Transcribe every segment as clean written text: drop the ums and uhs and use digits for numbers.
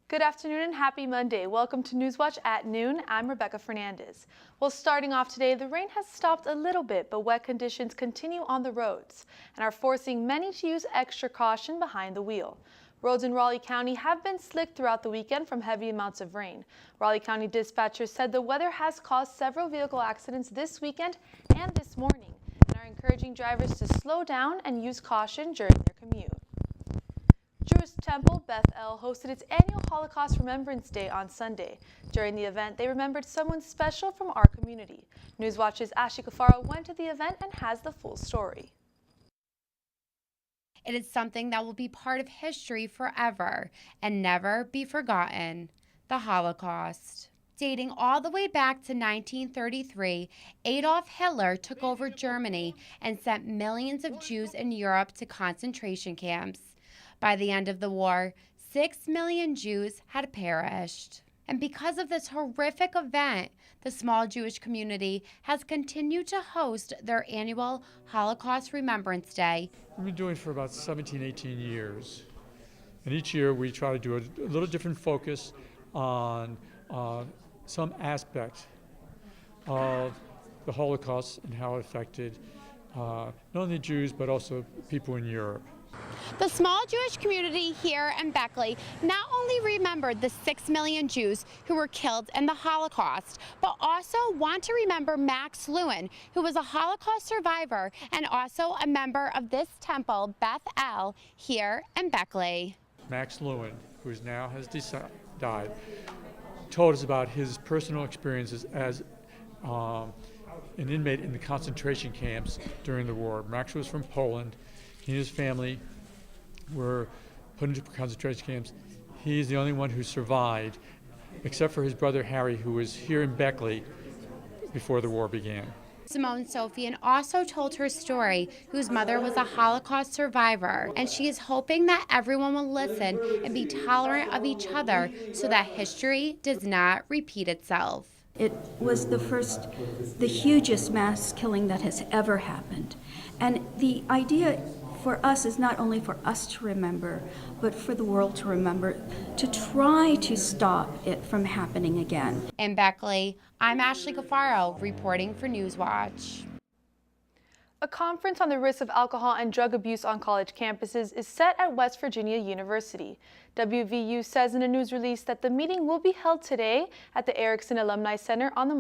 Good afternoon and happy Monday. Welcome to Newswatch at noon. I'm Rebecca Fernandez. Well, starting off today, the rain has stopped a little bit, but wet conditions continue on the roads and are forcing many to use extra caution behind the wheel. Roads in Raleigh County have been slick throughout the weekend from heavy amounts of rain. Raleigh County dispatchers said the weather has caused several vehicle accidents this weekend and this morning and are encouraging drivers to slow down and use caution during their commute. Jewish Temple Beth El hosted its annual Holocaust Remembrance Day on Sunday. During the event, they remembered someone special from our community. Newswatch's Ashley Cafaro went to the event and has the full story. It is something that will be part of history forever and never be forgotten: the Holocaust. Dating all the way back to 1933, Adolf Hitler took over Germany and sent millions of Jews in Europe to concentration camps. By the end of the war, 6 million Jews had perished. And because of this horrific event, the small Jewish community has continued to host their annual Holocaust Remembrance Day. We've been doing it for about 17, 18 years. And each year we try to do a little different focus on some aspect of the Holocaust and how it affected not only Jews but also people in Europe. The small Jewish community here in Beckley not only remembered the 6 million Jews who were killed in the Holocaust, but also want to remember Max Lewin, who was a Holocaust survivor and also a member of this temple, Beth El, here in Beckley. Max Lewin, who now has died, told us about his personal experiences as an inmate in the concentration camps during the war. Max was from Poland. He and his family were put into concentration camps. He's the only one who survived, except for his brother Harry, who was here in Beckley before the war began. Simone Sofian also told her story, whose mother was a Holocaust survivor, and she is hoping that everyone will listen and be tolerant of each other so that history does not repeat itself. It was the hugest mass killing that has ever happened. And the idea for us is not only for us to remember, but for the world to remember, to try to stop it from happening again. In Beckley, I'm Ashley Cafaro reporting for Newswatch. A conference on the risks of alcohol and drug abuse on college campuses is set at West Virginia University. WVU says in a news release that the meeting will be held today at the Erickson Alumni Center on the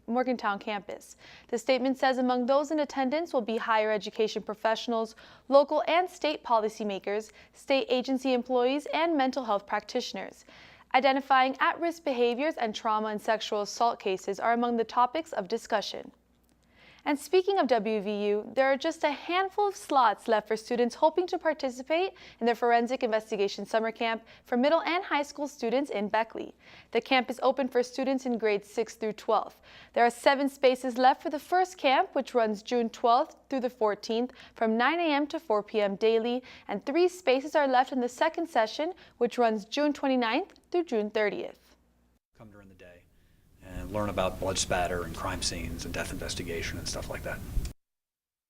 Morgantown campus. The statement says among those in attendance will be higher education professionals, local and state policymakers, state agency employees, and mental health practitioners. Identifying at-risk behaviors and trauma and sexual assault cases are among the topics of discussion. And speaking of WVU, there are just a handful of slots left for students hoping to participate in the Forensic Investigation Summer Camp for middle and high school students in Beckley. The camp is open for students in grades 6 through 12. There are 7 spaces left for the first camp, which runs June 12th through the 14th from 9 a.m. to 4 p.m. daily, and 3 spaces are left in the second session, which runs June 29th through June 30th. Come during the day and learn about blood spatter and crime scenes and death investigation and stuff like that.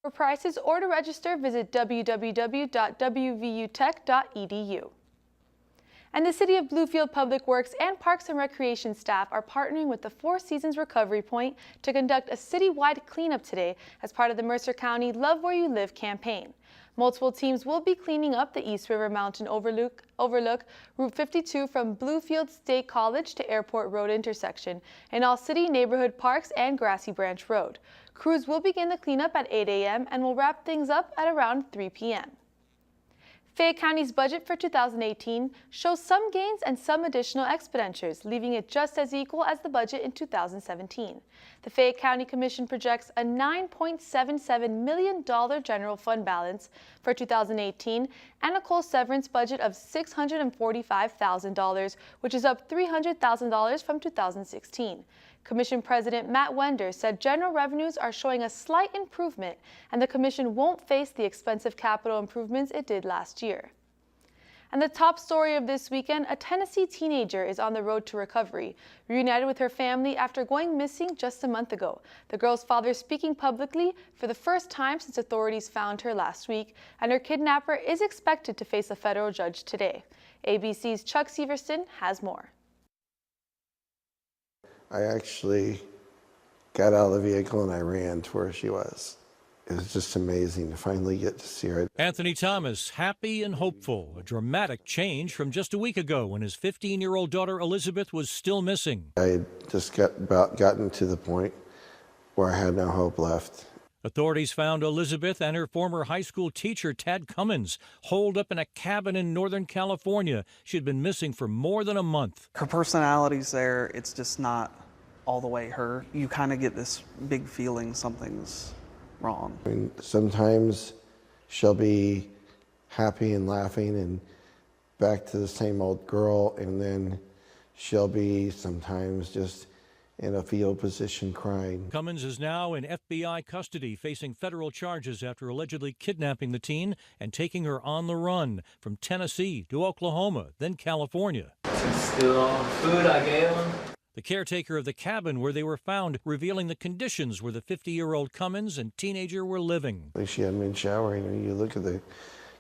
For prices or to register, visit www.wvutech.edu. And the City of Bluefield Public Works and Parks and Recreation staff are partnering with the Four Seasons Recovery Point to conduct a citywide cleanup today as part of the Mercer County Love Where You Live campaign. Multiple teams will be cleaning up the East River Mountain Overlook Route 52 from Bluefield State College to Airport Road intersection, and all city neighborhood parks and Grassy Branch Road. Crews will begin the cleanup at 8 a.m. and will wrap things up at around 3 p.m. Fayette County's budget for 2018 shows some gains and some additional expenditures, leaving it just as equal as the budget in 2017. The Fayette County Commission projects a $9.77 million general fund balance for 2018 and a coal severance budget of $645,000, which is up $300,000 from 2016. Commission President Matt Wender said general revenues are showing a slight improvement and the Commission won't face the expensive capital improvements it did last year. And the top story of this weekend, a Tennessee teenager is on the road to recovery, reunited with her family after going missing just a month ago. The girl's father speaking publicly for the first time since authorities found her last week, and her kidnapper is expected to face a federal judge today. ABC's Chuck Severson has more. I actually got out of the vehicle and I ran to where she was. It was just amazing to finally get to see her. Anthony Thomas, happy and hopeful, a dramatic change from just a week ago when his 15-year-old daughter Elizabeth was still missing. I had just gotten to the point where I had no hope left. Authorities found Elizabeth and her former high school teacher, Tad Cummins, holed up in a cabin in Northern California. She had been missing for more than a month. Her personality's there. It's just not all the way her. You kind of get this big feeling something's wrong. I mean, sometimes she'll be happy and laughing and back to the same old girl, and then she'll be sometimes just in a fetal position crying. Cummins is now in FBI custody, facing federal charges after allegedly kidnapping the teen and taking her on the run from Tennessee to Oklahoma, then California. Still on food I gave him. The caretaker of the cabin where they were found revealing the conditions where the 50-year-old Cummins and teenager were living. She hadn't been showering, and you look at the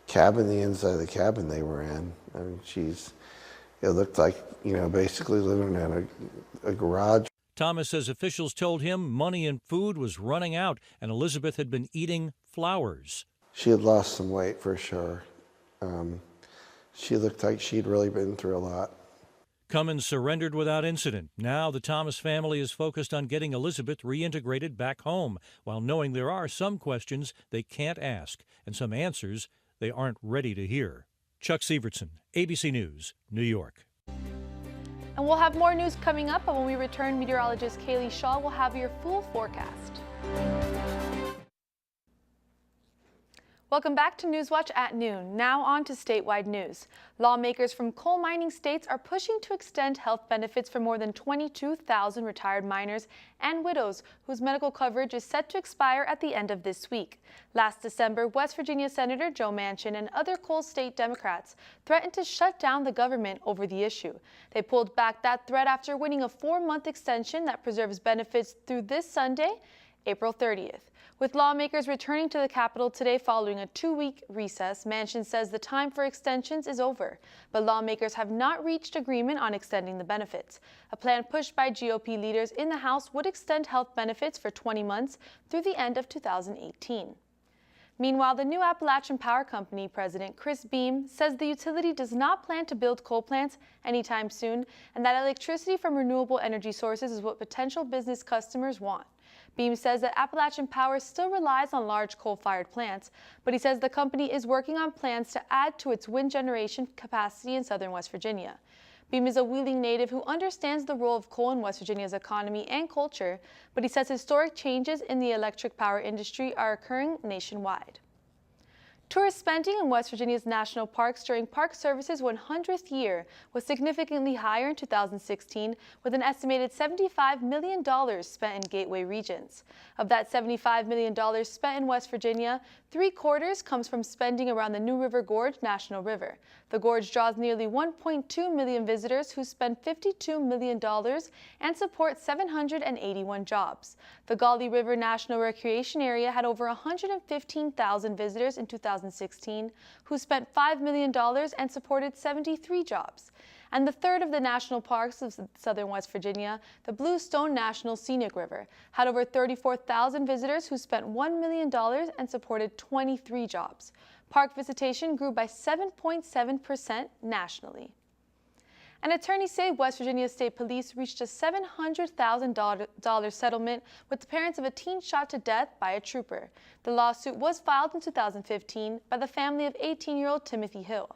cabin, the inside of the cabin they were in. I mean, it looked like, basically living in a garage. Thomas says officials told him money and food was running out and Elizabeth had been eating flowers. She had lost some weight for sure. She looked like she'd really been through a lot. Cummins surrendered without incident. Now the Thomas family is focused on getting Elizabeth reintegrated back home, while knowing there are some questions they can't ask and some answers they aren't ready to hear. Chuck Severson, ABC News, New York. And we'll have more news coming up, but when we return, meteorologist Kaylee Shaw will have your full forecast. Welcome back to Newswatch at noon. Now on to statewide news. Lawmakers from coal mining states are pushing to extend health benefits for more than 22,000 retired miners and widows whose medical coverage is set to expire at the end of this week. Last December, West Virginia Senator Joe Manchin and other coal state Democrats threatened to shut down the government over the issue. They pulled back that threat after winning a 4-month extension that preserves benefits through this Sunday, April 30th. With lawmakers returning to the Capitol today following a 2-week recess, Manchin says the time for extensions is over, but lawmakers have not reached agreement on extending the benefits. A plan pushed by GOP leaders in the House would extend health benefits for 20 months through the end of 2018. Meanwhile, the new Appalachian Power Company president, Chris Beam, says the utility does not plan to build coal plants anytime soon and that electricity from renewable energy sources is what potential business customers want. Beam says that Appalachian Power still relies on large coal-fired plants, but he says the company is working on plans to add to its wind generation capacity in southern West Virginia. Beam is a Wheeling native who understands the role of coal in West Virginia's economy and culture, but he says historic changes in the electric power industry are occurring nationwide. Tourist spending in West Virginia's national parks during Park Service's 100th year was significantly higher in 2016, with an estimated $75 million spent in gateway regions. Of that $75 million spent in West Virginia, 3/4 comes from spending around the New River Gorge National River. The gorge draws nearly 1.2 million visitors who spend $52 million and support 781 jobs. The Gauley River National Recreation Area had over 115,000 visitors in 2016, who spent $5 million and supported 73 jobs. And the third of the national parks of southern West Virginia, the Bluestone National Scenic River, had over 34,000 visitors who spent $1 million and supported 23 jobs. Park visitation grew by 7.7% nationally. And attorneys say West Virginia State Police reached a $700,000 settlement with the parents of a teen shot to death by a trooper. The lawsuit was filed in 2015 by the family of 18-year-old Timothy Hill.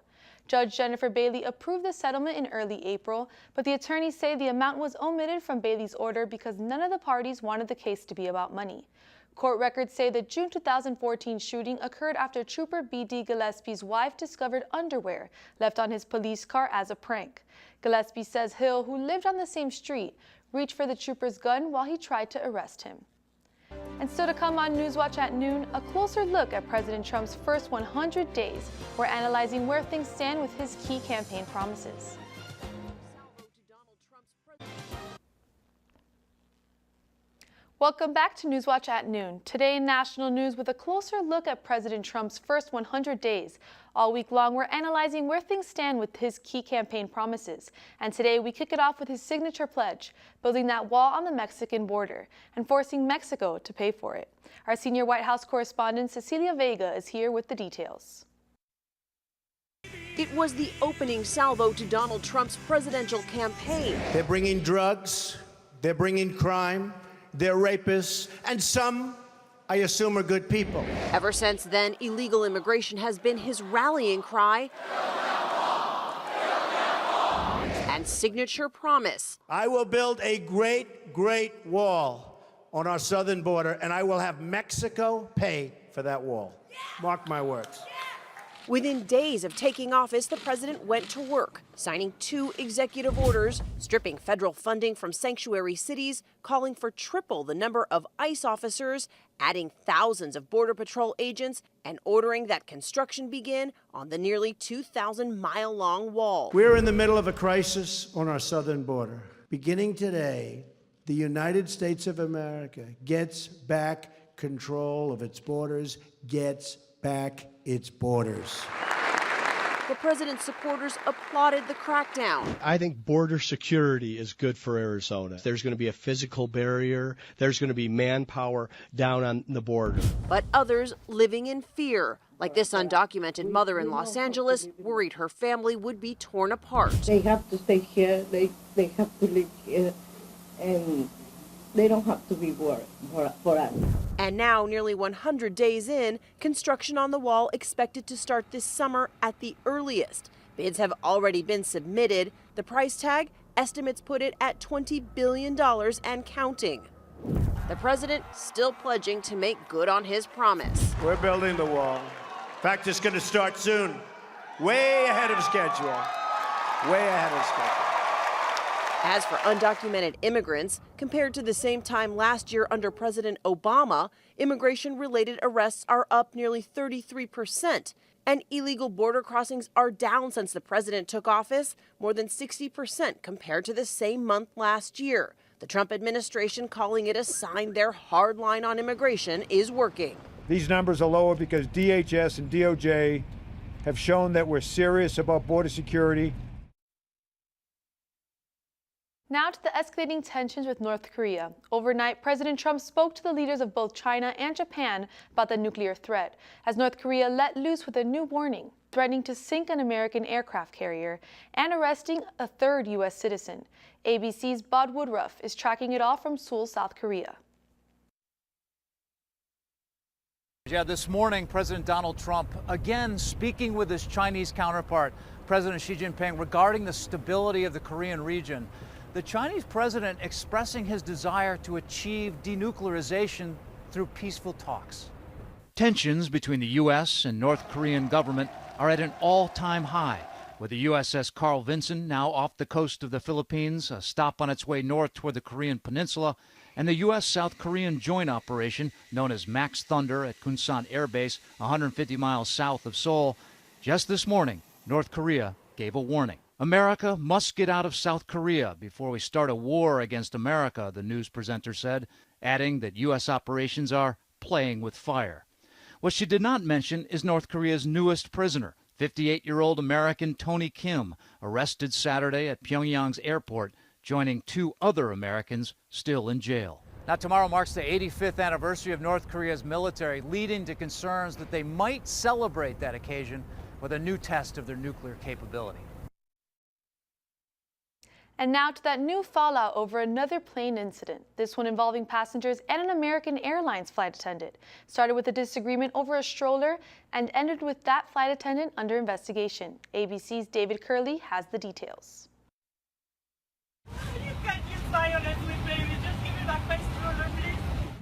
Judge Jennifer Bailey approved the settlement in early April, but the attorneys say the amount was omitted from Bailey's order because none of the parties wanted the case to be about money. Court records say the June 2014 shooting occurred after Trooper B.D. Gillespie's wife discovered underwear left on his police car as a prank. Gillespie says Hill, who lived on the same street, reached for the trooper's gun while he tried to arrest him. And still to come on Newswatch at noon, a closer look at President Trump's first 100 days. We're analyzing where things stand with his key campaign promises. Welcome back to Newswatch at noon. Today in national news with a closer look at President Trump's first 100 days. All week long, we're analyzing where things stand with his key campaign promises. And today we kick it off with his signature pledge, building that wall on the Mexican border and forcing Mexico to pay for it. Our senior White House correspondent Cecilia Vega is here with the details. It was the opening salvo to Donald Trump's presidential campaign. They're bringing drugs, they're bringing crime, they're rapists, and some, I assume, are good people. Ever since then, illegal immigration has been his rallying cry and signature promise. I will build a great, great wall on our southern border, and I will have Mexico pay for that wall. Mark my words. Within days of taking office, the president went to work, signing 2 executive orders, stripping federal funding from sanctuary cities, calling for triple the number of ICE officers, adding thousands of Border Patrol agents, and ordering that construction begin on the nearly 2,000-mile-long wall. We're in the middle of a crisis on our southern border. Beginning today, the United States of America gets back control of its borders, gets back its borders. The president's supporters applauded the crackdown. I think border security is good for Arizona. There's going to be a physical barrier. There's going to be manpower down on the border. But others living in fear, like this undocumented mother in Los Angeles, worried her family would be torn apart. They have to stay here. They have to live here. And they don't have to be worried for us. And now, nearly 100 days in, construction on the wall expected to start this summer at the earliest. Bids have already been submitted. The price tag, estimates put it at $20 billion and counting. The president still pledging to make good on his promise. We're building the wall. In fact, it's going to start soon. Way ahead of schedule. Way ahead of schedule. As for undocumented immigrants, compared to the same time last year under President Obama, immigration-related arrests are up nearly 33%, and illegal border crossings are down since the president took office, more than 60% compared to the same month last year. The Trump administration calling it a sign their hard line on immigration is working. These numbers are lower because DHS and DOJ have shown that we're serious about border security. Now to the escalating tensions with North Korea. Overnight, President Trump spoke to the leaders of both China and Japan about the nuclear threat, as North Korea let loose with a new warning, threatening to sink an American aircraft carrier and arresting a third U.S. citizen. ABC's Bod Woodruff is tracking it all from Seoul, South Korea. Yeah, this morning, President Donald Trump again speaking with his Chinese counterpart, President Xi Jinping, regarding the stability of the Korean region. The Chinese president expressing his desire to achieve denuclearization through peaceful talks. Tensions between the U.S. and North Korean government are at an all-time high, with the USS Carl Vinson now off the coast of the Philippines, a stop on its way north toward the Korean peninsula, and the U.S.-South Korean joint operation known as Max Thunder at Kunsan Air Base, 150 miles south of Seoul. Just this morning, North Korea gave a warning. America must get out of South Korea before we start a war against America, the news presenter said, adding that U.S. operations are playing with fire. What she did not mention is North Korea's newest prisoner, 58-year-old American Tony Kim, arrested Saturday at Pyongyang's airport, joining 2 other Americans still in jail. Now, tomorrow marks the 85th anniversary of North Korea's military, leading to concerns that they might celebrate that occasion with a new test of their nuclear capability. And now to that new fallout over another plane incident, this one involving passengers and an American Airlines flight attendant. Started with a disagreement over a stroller and ended with that flight attendant under investigation. ABC's David Curley has the details.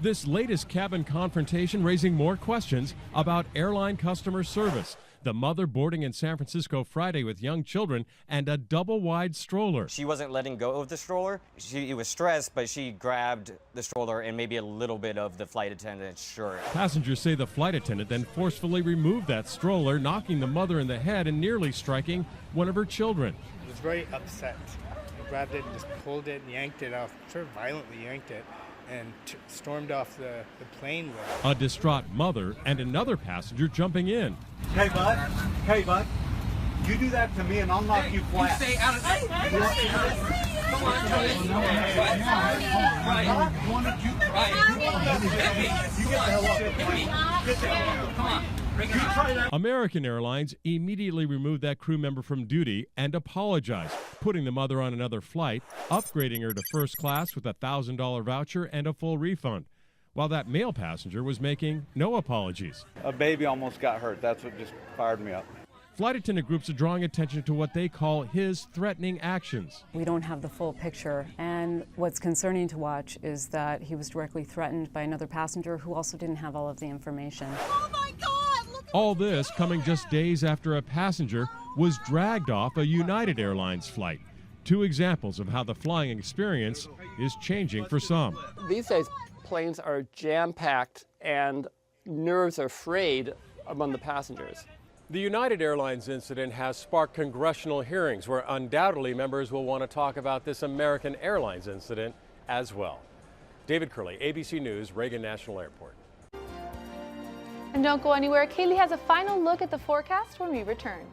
This latest cabin confrontation raising more questions about airline customer service. The mother boarding in San Francisco Friday with young children and a double-wide stroller. She wasn't letting go of the stroller. She was stressed, but she grabbed the stroller and maybe a little bit of the flight attendant's shirt. Passengers say the flight attendant then forcefully removed that stroller, knocking the mother in the head and nearly striking one of her children. I was very upset. I grabbed it and just pulled it and yanked it off, sort of violently yanked it. and stormed off the plane with it. A distraught mother and another passenger jumping in. Hey, bud. Hey, bud. You do that to me and I'll knock you flat. You stay out of this. You stay out of this. Come on. Come on. American Airlines immediately removed that crew member from duty and apologized, putting the mother on another flight, upgrading her to first class with a $1,000 voucher and a full refund, while that male passenger was making no apologies. A baby almost got hurt. That's what just fired me up. Flight attendant groups are drawing attention to what they call his threatening actions. We don't have the full picture, and what's concerning to watch is that he was directly threatened by another passenger who also didn't have all of the information. Oh my God! All this coming just days after a passenger was dragged off a United Airlines flight. Two examples of how the flying experience is changing for some. These days, planes are jam-packed and nerves are frayed among the passengers. The United Airlines incident has sparked congressional hearings where undoubtedly members will want to talk about this American Airlines incident as well. David Curley, ABC News, Reagan National Airport. And don't go anywhere. Kaylee has a final look at the forecast when we return.